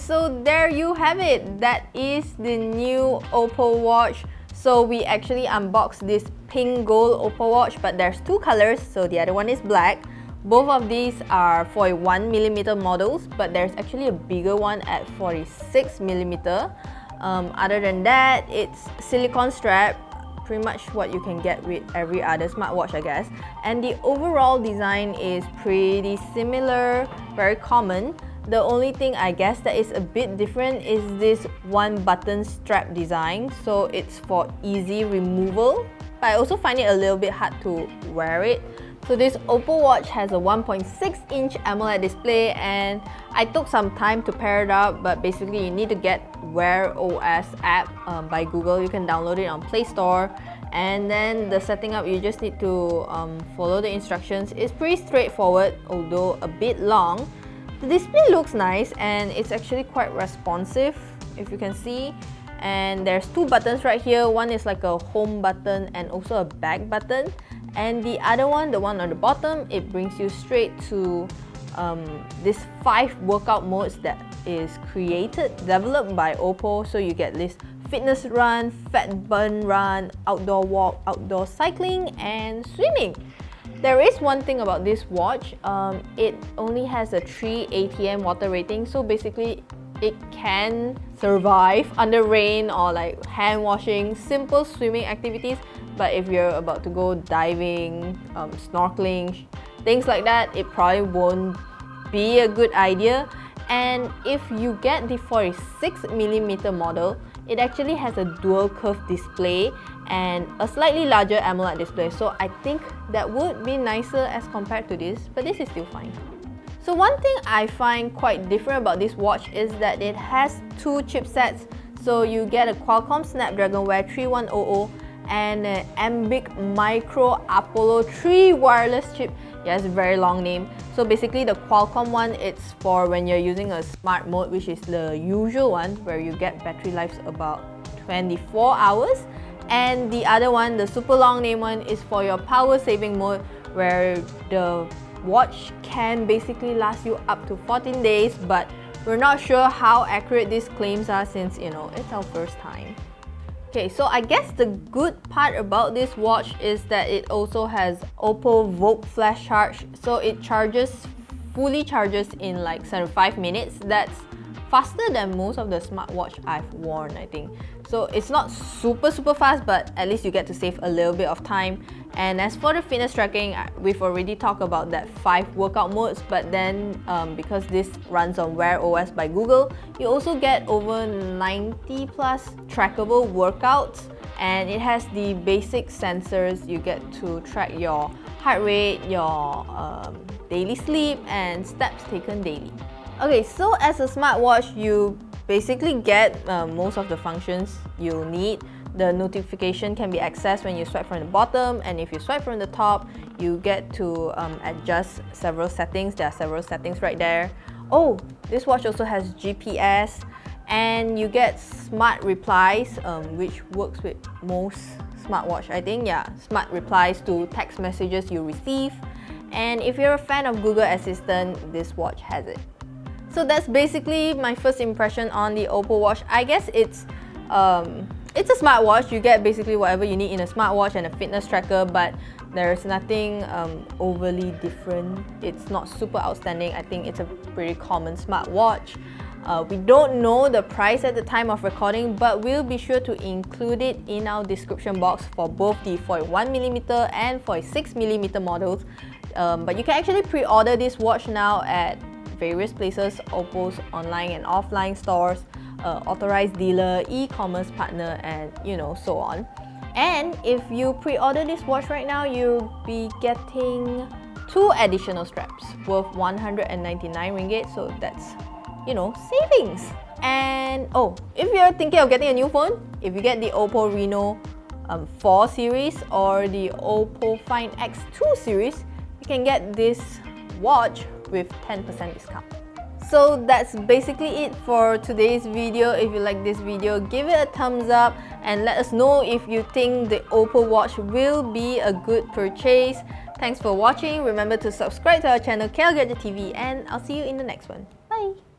so there you have it. That is the new OPPO Watch. So we actually unboxed this pink gold OPPO Watch, but there's two colors, so the other one is black. Both of these are 41mm models, but there's actually a bigger one at 46mm. Other than that, it's silicone strap, pretty much what you can get with every other smartwatch, I guess. And the overall design is pretty similar, very common. The only thing I guess that is a bit different is this one button strap design. So it's for easy removal, but I also find it a little bit hard to wear it. So this OPPO Watch has a 1.6-inch AMOLED display, and I took some time to pair it up, but basically you need to get Wear OS app by Google. You can download it on Play Store, and then the setting up, you just need to follow the instructions. It's pretty straightforward, although a bit long. The display looks nice and it's actually quite responsive, if you can see. And there's two buttons right here. One is like a home button and also a back button. And the other one, the one on the bottom, it brings you straight to this 5 workout modes that is developed by OPPO. So you get this fitness run, fat burn run, outdoor walk, outdoor cycling, and swimming. There is one thing about this watch, it only has a 3 ATM water rating, so basically it can survive under rain or like hand washing, simple swimming activities. But if you're about to go diving, snorkeling, things like that, it probably won't be a good idea. And if you get the 46mm model, it actually has a dual curve display and a slightly larger AMOLED display, so I think that would be nicer as compared to this, but this is still fine. So one thing I find quite different about this watch is that it has two chipsets. So you get a QUALCOMM Snapdragon Wear 3100 and an AMBIO Micro Apollo 3 wireless chip. Yeah, it's a very long name. So basically the Qualcomm one, it's for when you're using a smart mode, which is the usual one where you get battery life about 24 hours. And the other one, the super long name one, is for your power saving mode, where the watch can basically last you up to 14 days, but we're not sure how accurate these claims are since, you know, it's our first time. Okay, so I guess the good part about this watch is that it also has OPPO VOOC Flash Charge. So it fully charges in like 75 minutes. That's faster than most of the smartwatch I've worn, I think. So it's not super fast, but at least you get to save a little bit of time. And as for the fitness tracking, we've already talked about that 5 workout modes, but then because this runs on Wear OS by Google, you also get over 90 plus trackable workouts, and it has the basic sensors. You get to track your heart rate, your daily sleep, and steps taken daily. Okay, so as a smartwatch, you basically get most of the functions you'll need. The notification can be accessed when you swipe from the bottom, and if you swipe from the top, you get to adjust several settings. There are several settings right there. Oh, this watch also has GPS, and you get smart replies, which works with most smartwatch, I think. Yeah, smart replies to text messages you receive. And if you're a fan of Google Assistant, this watch has it. So that's basically my first impression on the OPPO Watch. I guess it's a smartwatch. You get basically whatever you need in a smartwatch and a fitness tracker, but there's nothing overly different. It's not super outstanding. I think it's a pretty common smartwatch. We don't know the price at the time of recording, but we'll be sure to include it in our description box for both the 41mm and 46mm models. But you can actually pre-order this watch now at various places, OPPO's online and offline stores, authorized dealer, e-commerce partner, and so on. And if you pre-order this watch right now, you'll be getting 2 additional straps worth 199 ringgit, so that's savings. And if you're thinking of getting a new phone, if you get the OPPO Reno 4 series or the OPPO Find X2 series, you can get this watch with 10% discount. So that's basically it for today's video. If you like this video, give it a thumbs up and let us know if you think the OPPO Watch will be a good purchase. Thanks for watching. Remember to subscribe to our channel KLGadgetTV, and I'll see you in the next one. Bye!